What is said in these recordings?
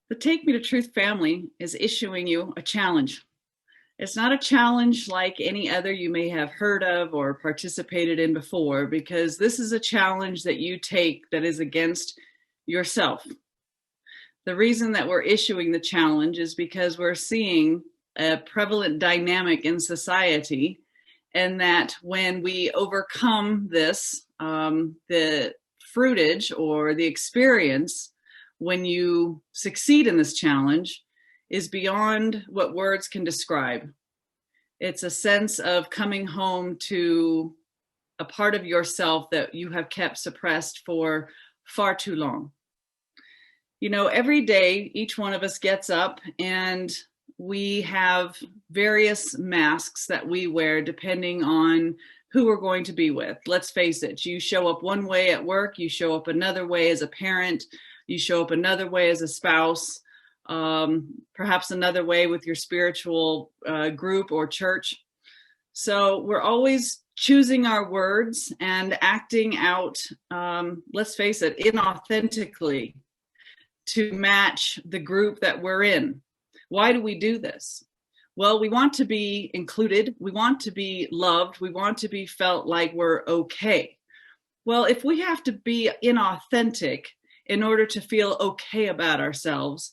The Take Me to Truth family is issuing you a challenge. It's not a challenge like any other you may have heard of or participated in before, because this is a challenge that you take that is against yourself. The reason that we're issuing the challenge is because we're seeing a prevalent dynamic in society, and that when we overcome this, the fruitage or the experience when you succeed in this challenge is beyond what words can describe. It's a sense of coming home to a part of yourself that you have kept suppressed for far too long. You know, every day, each one of us gets up and we have various masks that we wear depending on who we're going to be with. Let's face it, you show up one way at work, you show up another way as a parent, you show up another way as a spouse, perhaps another way with your spiritual group or church. So we're always choosing our words and acting out, let's face it, inauthentically to match the group that we're in. Why do we do this? Well, we want to be included. We want to be loved. We want to be felt like we're okay. Well, if we have to be inauthentic in order to feel okay about ourselves,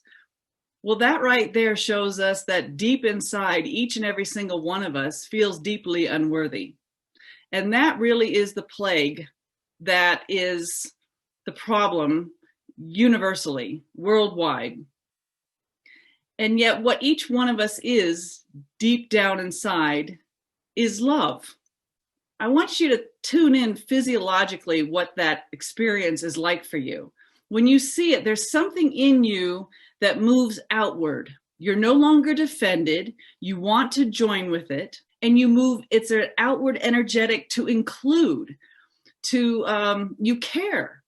well, that right there shows us that deep inside, each and every single one of us feels deeply unworthy. And that really is the plague that is the problem universally, worldwide. And yet what each one of us is deep down inside is love. I want you to tune in physiologically what that experience is like for you. When you see it, there's something in you that moves outward. You're no longer defended. You want to join with it, and you move. It's an outward energetic to include, you care.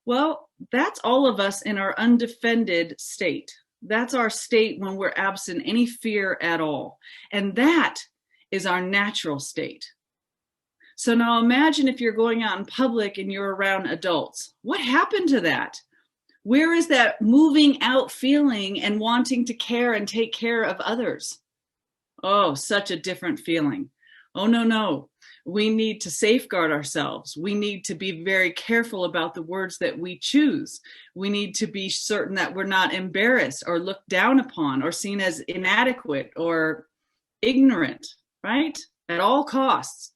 Well, that's all of us in our undefended state. That's our state when we're absent any fear at all. And that is our natural state. So now imagine if you're going out in public and you're around adults. What happened to that? Where is that moving out feeling and wanting to care and take care of others? Oh, such a different feeling. Oh, no. We need to safeguard ourselves. We need to be very careful about the words that we choose. We need to be certain that we're not embarrassed or looked down upon or seen as inadequate or ignorant, right? At all costs.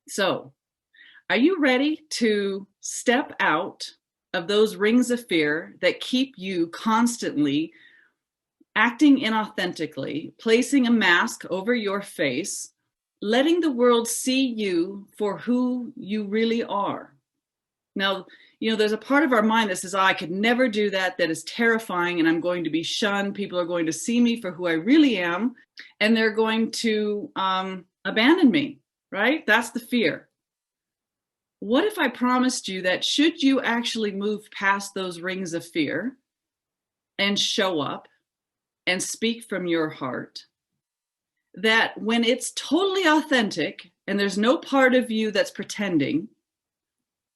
So, are you ready to step out of those rings of fear that keep you constantly acting inauthentically, placing a mask over your face, letting the world see you for who you really are? Now, there's a part of our mind that says, I could never do that. That is terrifying, and I'm going to be shunned. People are going to see me for who I really am, and they're going to abandon me, right? That's the fear. What if I promised you that should you actually move past those rings of fear and show up and speak from your heart, that when it's totally authentic and there's no part of you that's pretending,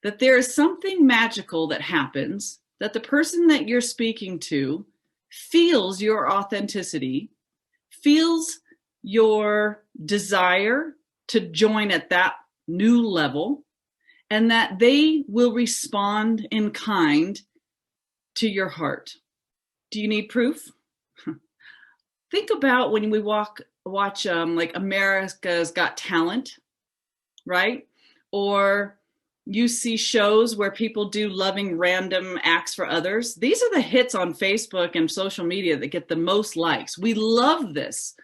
that there is something magical that happens, that the person that you're speaking to feels your authenticity, feels your desire to join at that new level, and that they will respond in kind to your heart. Do you need proof? Think about when we watch like America's Got Talent, right? Or you see shows where people do loving random acts for others. These are the hits on Facebook and social media that get the most likes. We love this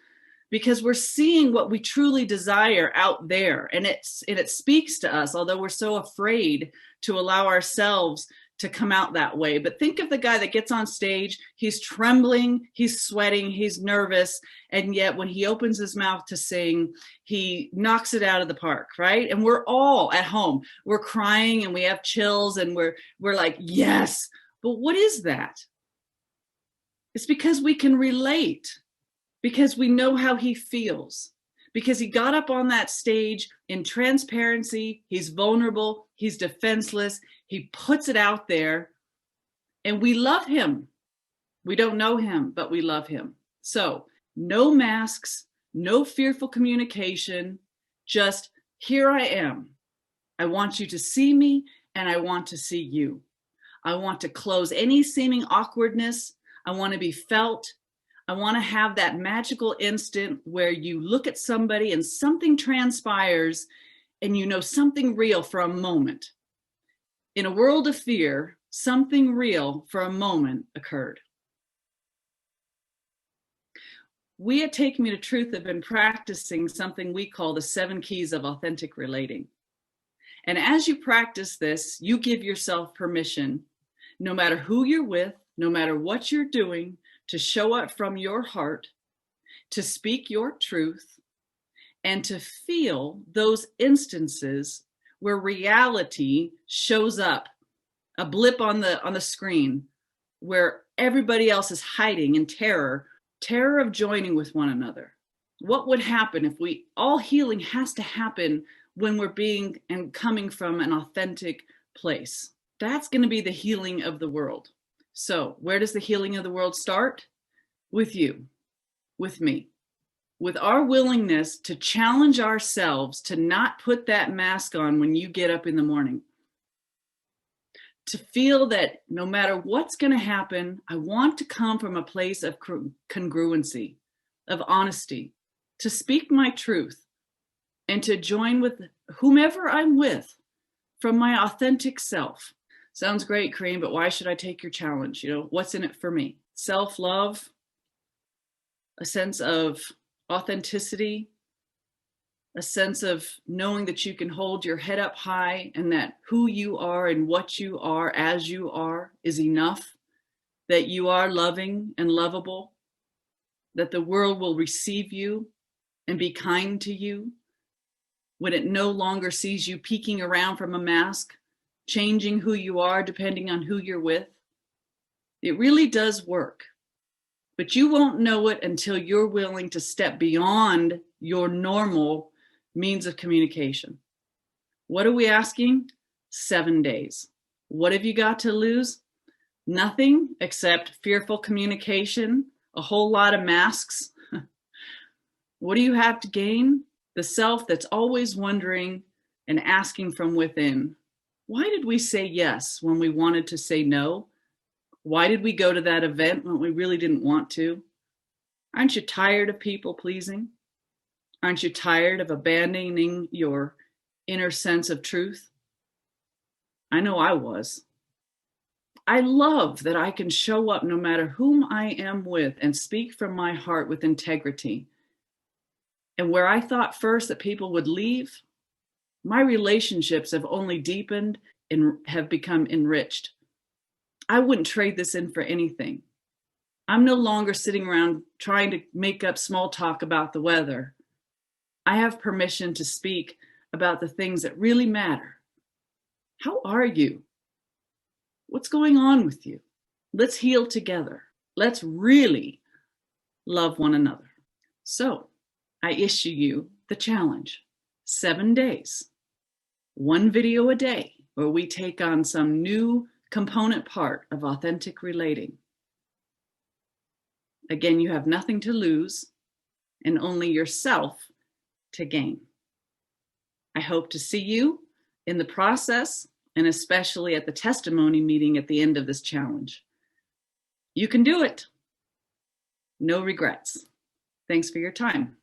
because we're seeing what we truly desire out there, and it speaks to us, although we're so afraid to allow ourselves to come out that way. But think of the guy that gets on stage, he's trembling, he's sweating, he's nervous, and yet when he opens his mouth to sing, he knocks it out of the park, right? And we're all at home, we're crying and we have chills and we're like, yes. But what is that? It's because we can relate, because we know how he feels, because he got up on that stage in transparency, he's vulnerable, he's defenseless, he puts it out there, and we love him. We don't know him, but we love him. So no masks, no fearful communication, just here I am. I want you to see me and I want to see you. I want to close any seeming awkwardness. I want to be felt. I want to have that magical instant where you look at somebody and something transpires and you know something real for a moment. In a world of fear, something real for a moment occurred. We at Take Me to Truth have been practicing something we call the 7 keys of authentic relating. And as you practice this, you give yourself permission, no matter who you're with, no matter what you're doing, to show up from your heart, to speak your truth, and to feel those instances where reality shows up, a blip on the screen, where everybody else is hiding in terror of joining with one another. What would happen if all healing has to happen when we're being and coming from an authentic place? That's going to be the healing of the world. So where does the healing of the world start? With you, with me, with our willingness to challenge ourselves to not put that mask on when you get up in the morning. To feel that no matter what's going to happen, I want to come from a place of congruency, of honesty, to speak my truth and to join with whomever I'm with from my authentic self. Sounds great, Kareem, but why should I take your challenge? What's in it for me? Self-love, a sense of authenticity, a sense of knowing that you can hold your head up high and that who you are and what you are as you are is enough, that you are loving and lovable, that the world will receive you and be kind to you when it no longer sees you peeking around from a mask, changing who you are depending on who you're with. It really does work, but you won't know it until you're willing to step beyond your normal means of communication. What are we asking? 7 days. What have you got to lose? Nothing except fearful communication, a whole lot of masks. What do you have to gain? The self that's always wondering and asking from within, why did we say yes when we wanted to say no? Why did we go to that event when we really didn't want to? Aren't you tired of people pleasing? Aren't you tired of abandoning your inner sense of truth? I know I was. I love that I can show up no matter whom I am with and speak from my heart with integrity. And where I thought first that people would leave, my relationships have only deepened and have become enriched. I wouldn't trade this in for anything. I'm no longer sitting around trying to make up small talk about the weather. I have permission to speak about the things that really matter. How are you? What's going on with you? Let's heal together. Let's really love one another. So I issue you the challenge, 7 days, 1 video a day, where we take on some new component part of authentic relating. Again, you have nothing to lose and only yourself to gain. I hope to see you in the process and especially at the testimony meeting at the end of this challenge. You can do it. No regrets. Thanks for your time.